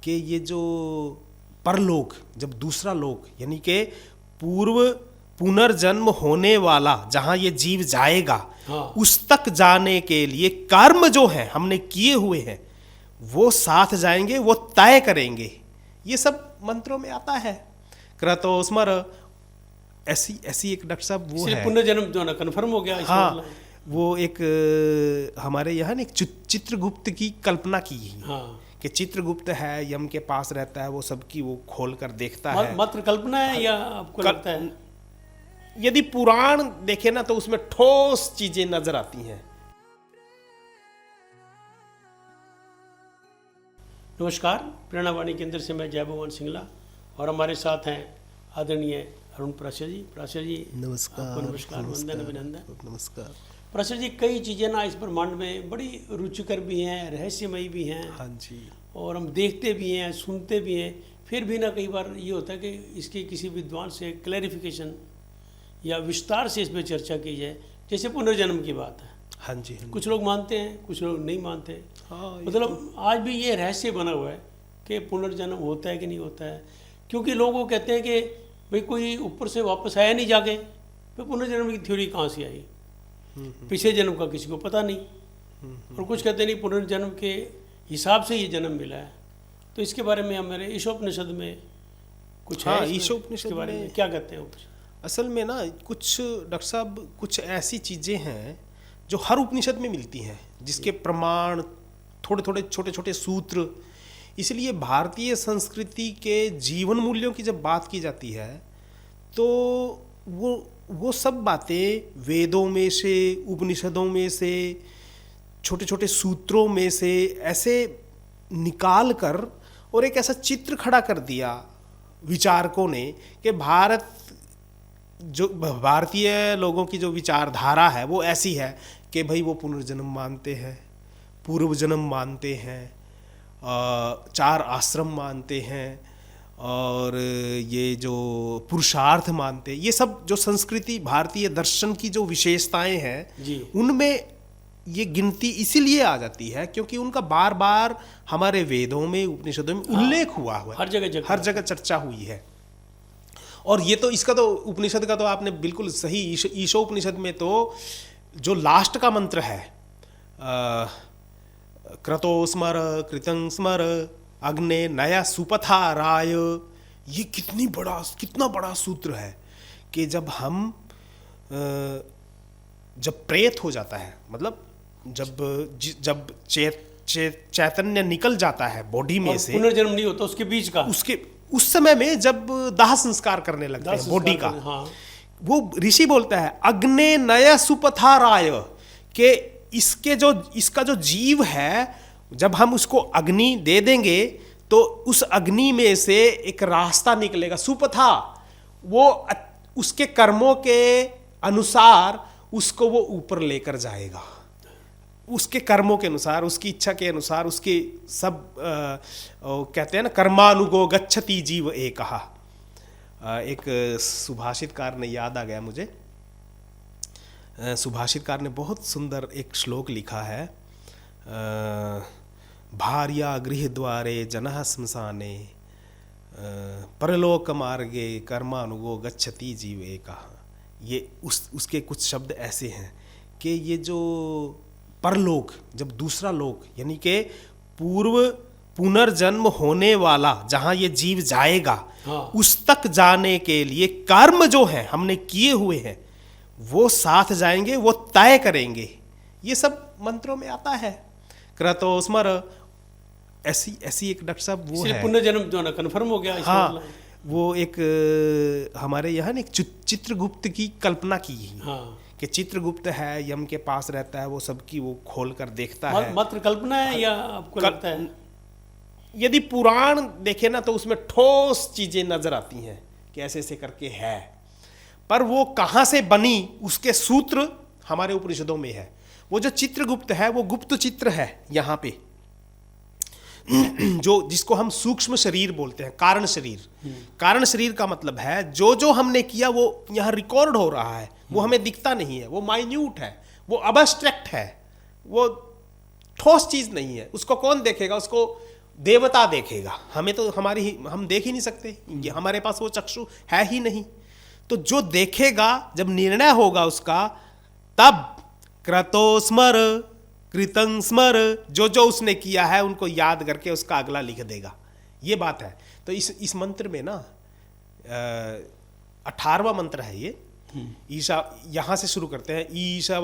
कि ये जो परलोक, जब दूसरा लोक यानी कि पूर्व पुनर्जन्म होने वाला जहाँ ये जीव जाएगा, हाँ। उस तक जाने के लिए कर्म जो है हमने किए हुए हैं वो साथ जाएंगे, वो तय करेंगे। ये सब मंत्रों में आता है। क्रतो स्मर, ऐसी एक डॉक्टर साहब वो है, पुनर्जन्म जो ना कन्फर्म हो गया। हाँ, वो एक हमारे यहाँ ना एक चित्रगुप्त की कल्पना की है। हाँ। कि चित्रगुप्त है, यम के पास रहता है, वो सबकी वो खोल कर देखता है। मात्र कल्पना है या आपको लगता है? यदि पुराण देखे ना तो उसमें ठोस चीजें नजर आती हैं। नमस्कार, प्रेरणावाणी केंद्र से मैं जय भगवान सिंगला और हमारे साथ हैं आदरणीय अरुण प्राशर जी। प्राशर जी नमस्कार। नमस्कार, वंदन अभिनंदन। नमस्कार। प्राशर जी, कई चीज़ें ना इस ब्रह्मांड में बड़ी रुचिकर भी हैं, रहस्यमयी भी हैं। हाँ जी। और हम देखते भी हैं, सुनते भी हैं, फिर भी ना कई बार ये होता है कि इसके किसी विद्वान से क्लैरिफिकेशन या विस्तार से इस पर चर्चा की जाए। जैसे पुनर्जन्म की बात है। हाँ जी, हाँ जी। कुछ लोग मानते हैं, कुछ लोग नहीं मानते। हाँ, मतलब आज भी ये रहस्य बना हुआ है कि पुनर्जन्म होता है कि नहीं होता है। क्योंकि लोग वो कहते हैं कि भाई कोई ऊपर से वापस आया नहीं जाके, तो पुनर्जन्म की थ्योरी कहाँ से आई? पिछले जन्म का किसी को पता नहीं। और कुछ कहते नहीं, पुनर्जन्म के हिसाब से ये जन्म मिला है। तो इसके बारे में हमारे ईशोपनिषद में कुछ हाँ, है? ईशोपनिषद के बारे में में क्या कहते हैं? असल में ना कुछ डॉक्टर साहब, कुछ ऐसी चीजें हैं जो हर उपनिषद में मिलती हैं, जिसके प्रमाण थोड़े थोड़े छोटे छोटे सूत्र। इसलिए भारतीय संस्कृति के जीवन मूल्यों की जब बात की जाती है तो वो सब बातें वेदों में से, उपनिषदों में से, छोटे छोटे सूत्रों में से ऐसे निकाल कर और एक ऐसा चित्र खड़ा कर दिया विचारकों ने कि भारतीय लोगों की जो विचारधारा है वो ऐसी है कि भाई वो पुनर्जन्म मानते हैं, पूर्व जन्म मानते हैं, 4 आश्रम मानते हैं, और ये जो पुरुषार्थ मानते हैं। ये सब जो संस्कृति, भारतीय दर्शन की जो विशेषताएं हैं, उनमें ये गिनती इसीलिए आ जाती है क्योंकि उनका बार बार हमारे वेदों में, उपनिषदों में उल्लेख हुआ है, हर जगह चर्चा हुई है। और ये तो इसका तो उपनिषद का तो आपने बिल्कुल सही, ईशो उपनिषद में तो जो लास्ट का मंत्र है, क्रतो स्मर कृतं स्मर अग्ने नया सुपथा राय, ये कितना बड़ा सूत्र है कि जब प्रेत हो जाता है, मतलब जब चैतन्य निकल जाता है बॉडी में से, पुनर्जन्म नहीं होता उसके बीच का, उस समय में जब दाह संस्कार करने लगते हैं बॉडी का, हाँ। वो ऋषि बोलता है अग्ने नय सुपथा राय, के इसका जो जीव है, जब हम उसको अग्नि दे देंगे तो उस अग्नि में से एक रास्ता निकलेगा, सुपथा। वो उसके कर्मों के अनुसार उसको वो ऊपर लेकर जाएगा, उसके कर्मों के अनुसार, उसकी इच्छा के अनुसार, उसके सब कहते हैं ना, कर्मानुगो गच्छति जीव एकहा। एक सुभाषितकार ने याद आ गया मुझे, सुभाषितकार ने बहुत सुंदर एक श्लोक लिखा है, भार्या गृह द्वारे जनः श्मशाने परलोक मार्गे कर्मानुगो गच्छति जीव एकहा। ये उसके कुछ शब्द ऐसे हैं कि ये जो परलोक, जब दूसरा लोक यानी कि पूर्व पुनर्जन्म होने वाला जहाँ ये जीव जाएगा, हाँ। उस तक जाने के लिए कर्म जो है हमने किए हुए हैं वो साथ जाएंगे, वो तय करेंगे। ये सब मंत्रों में आता है। क्रतो स्मर, ऐसी एक डॉक्टर साहब वो है, पुनर्जन्म जो ना कन्फर्म हो गया। हाँ, वो एक हमारे यहाँ ना एक चित्रगुप्त की कल्पना की है। हाँ। कि चित्रगुप्त है, यम के पास रहता है, वो सबकी वो खोल कर देखता है। मात्र कल्पना है या आपको लगता है? यदि पुराण देखे ना तो उसमें ठोस चीजें नजर आती हैं कि ऐसे ऐसे करके है, पर वो कहाँ से बनी उसके सूत्र हमारे उपनिषदों में है। वो जो चित्रगुप्त है वो गुप्त चित्र है यहाँ पे, जो जिसको हम सूक्ष्म शरीर बोलते हैं, कारण शरीर। कारण शरीर का मतलब है जो हमने किया वो यहाँ रिकॉर्ड हो रहा है, वो हमें दिखता नहीं है, वो माइन्यूट है, वो अबस्ट्रैक्ट है, वो ठोस चीज नहीं है। उसको कौन देखेगा? उसको देवता देखेगा, हमें तो हम देख ही नहीं सकते, ये हमारे पास वो चक्षु है ही नहीं। तो जो देखेगा, जब निर्णय होगा उसका, तब क्रतो स्मर कृतं स्मर, जो जो उसने किया है उनको याद करके उसका अगला लिख देगा। ये बात है। तो इस मंत्र में ना 18वां मंत्र है ये। ईशा, यहाँ से शुरू करते हैं। ईशो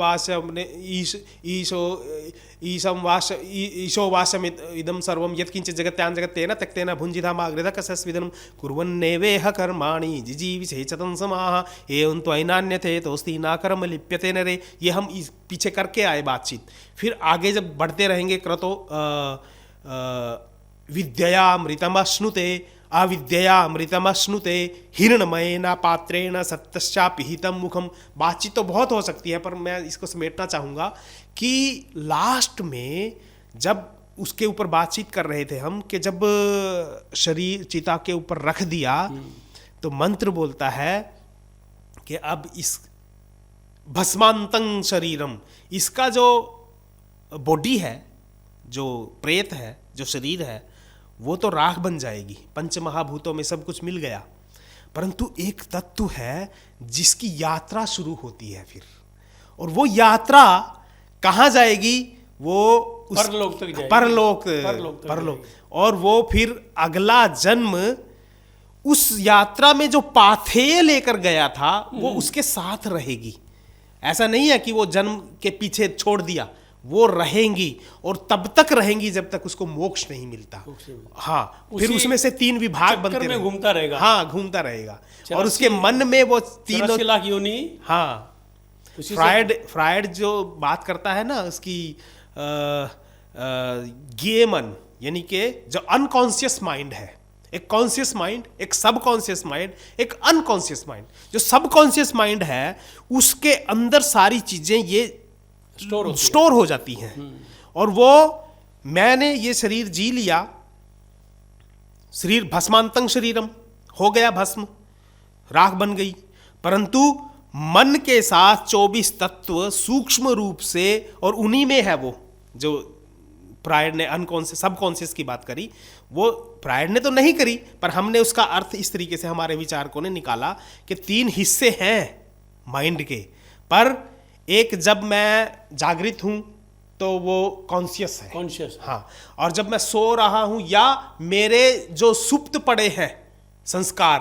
वाशम इदम सर्वम यत्किंचित् जगत्यां जगत्तेन त्यक्तेन भुञ्जिधामाग्रदः कसस्विदं कुर्वन्नेवेह कर्माणि जिजीविषे चतं समाः एवं त्वैनान्यथे तोस्ति ना कर्म लिप्यते नरे। ये हम पीछे करके आए बातचीत। फिर आगे जब बढ़ते रहेंगे, क्रतो विद्ययामृतमश्नुते अविद्ययामृतमश्नुते हिरण्मयेन पात्रेण सत्यश्चापिहितं मुखम। बातचीत तो बहुत हो सकती है, पर मैं इसको समेटना चाहूँगा कि लास्ट में जब उसके ऊपर बातचीत कर रहे थे हम, कि जब शरीर चिता के ऊपर रख दिया तो मंत्र बोलता है कि अब इस भस्मांतं शरीरम, इसका जो बॉडी है, जो प्रेत है, जो शरीर है, वो तो राख बन जाएगी। पंच महाभूतों में सब कुछ मिल गया, परंतु एक तत्व है जिसकी यात्रा शुरू होती है फिर, और वो यात्रा कहाँ जाएगी? वो परलोक तक जाएगी। परलोक। और वो फिर अगला जन्म उस यात्रा में जो पाथेय लेकर गया था वो उसके साथ रहेगी। ऐसा नहीं है कि वो जन्म के पीछे छोड़ दिया, वो रहेंगी और तब तक रहेंगी जब तक उसको मोक्ष नहीं मिलता। हाँ, फिर उसमें से 3 विभाग बनते रहेंगे, घूमता रहेगा। हाँ, घूमता रहेगा। और उसके मन में वो 3 लाख योनि। हाँ, फ्रायड जो बात करता है ना, उसकी गेमन, यानी कि जो अनकॉन्शियस माइंड है, एक कॉन्शियस माइंड, एक सबकॉन्शियस माइंड, एक अनकॉन्शियस माइंड। जो सबकॉन्शियस माइंड है उसके अंदर सारी चीजें ये स्टोर हो जाती हैं। और वो, मैंने ये शरीर जी लिया, शरीर भस्मांतं शरीरम, हो गया भस्म, राख बन गई, परंतु मन के साथ 24 तत्व सूक्ष्म रूप से, और उन्हीं में है वो जो प्रायड ने अनकॉन्शियस सबकॉन्शियस की बात करी, वो प्रायड ने तो नहीं करी, पर हमने उसका अर्थ इस तरीके से हमारे विचारकों ने निकाला कि 3 हिस्से हैं माइंड के, पर एक जब मैं जागृत हूं तो वो कॉन्शियस है, हाँ, और जब मैं सो रहा हूं या मेरे जो सुप्त पड़े हैं संस्कार,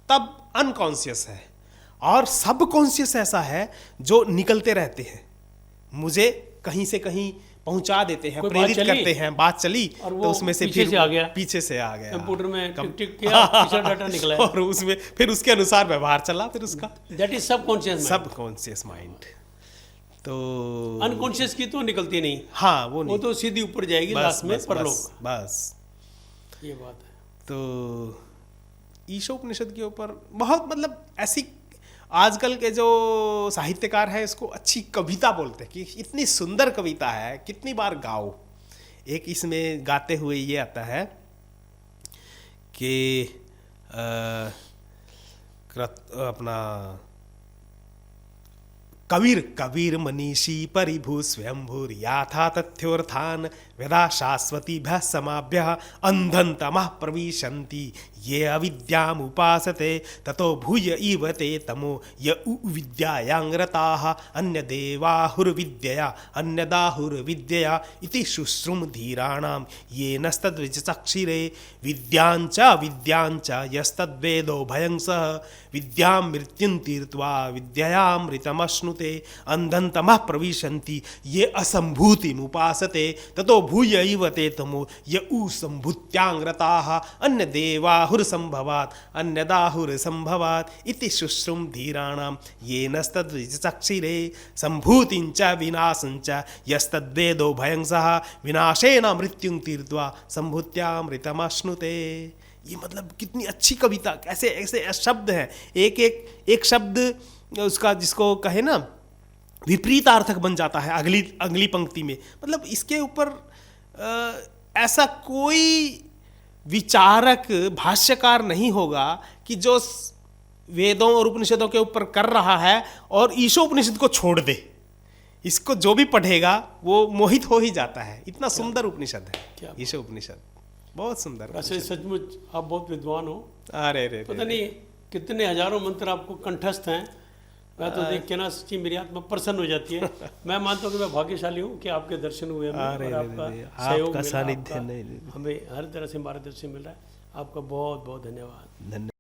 तब अनकॉन्शियस है। और सबकॉन्शियस ऐसा है जो निकलते रहते हैं, मुझे कहीं से कहीं पहुंचा देते हैं, प्रेरित करते हैं, बात चली तो उसमें से फिर पीछे से आ गया कंप्यूटर में टिक टिक किया, पीछे डाटा निकला और उसमें फिर उसके अनुसार व्यवहार चला फिर उसका। That is subconscious mind. तो अनकॉन्शियस की तो निकलती नहीं, हाँ, वो तो सीधी ऊपर जाएगी लास्ट में परलोक। बस ये बात है। तो ईशोपनिषद के ऊपर बहुत, मतलब ऐसी आजकल के जो साहित्यकार हैं इसको अच्छी कविता बोलते हैं कि इतनी सुंदर कविता है, कितनी बार गाओ। एक इसमें गाते हुए ये आता है कि अपना कबीर मनीषी परिभू स्वयंभूर याथा तथ्योर्थान वेदा शाश्वतीभ्यः समाभ्यः अंधं तमः प्रविशन्ति ये अविद्याम् उपासते ततो भूय इव ते तमो य विद्यायां रताः अन्यदेवाहुर्विद्यया अन्यदाहुर्विद्यया इति शुश्रुम धीराणां येनस्तद्विचक्षिरे विद्यांच यस्तद्वेदो भयं सः विद्यां मृत्युं तीर्त्वा विद्ययामृतमश्नुते अंधं तमः प्रविशन्ति ये असंभूतिम् उपासते ततो भूय इव ते तमो य संभूत्यां रताः अन्यदेवाहुर्संभवात् अन्यदाहुर्संभवात् इति शुश्रुम धीराणां येनस्तद्विचक्षिरे संभूतिञ्च विनाशञ्च यस्तद्वेदो भयं सः विनाशेन मृत्युं तीर्त्वा संभूत्यामृतमश्नुते। ये मतलब कितनी अच्छी कविता, कैसे ऐसे शब्द हैं, एक शब्द उसका जिसको कहे ना विपरीतार्थक बन जाता है अगली पंक्ति में। मतलब इसके ऊपर ऐसा कोई विचारक भाष्यकार नहीं होगा कि जो वेदों और उपनिषदों के ऊपर कर रहा है और ईशोपनिषद को छोड़ दे। इसको जो भी पढ़ेगा वो मोहित हो ही जाता है, इतना सुंदर उपनिषद है ईशोपनिषद। बहुत सुंदर। वैसे सचमुच आप बहुत विद्वान हो। अरे रे पता नहीं कितने हजारों मंत्र आपको कंठस्थ हैं। मैं तो देख के ना सच्ची मेरी आत्मा प्रसन्न हो जाती है। मैं मानता हूँ कि मैं भाग्यशाली हूँ कि आपके दर्शन हुए हमें और आपका सहयोग मिला, सानिध्य हमें हर तरह से मार्गदर्शन मिल रहा है। आपका बहुत बहुत धन्यवाद। धन्यवाद।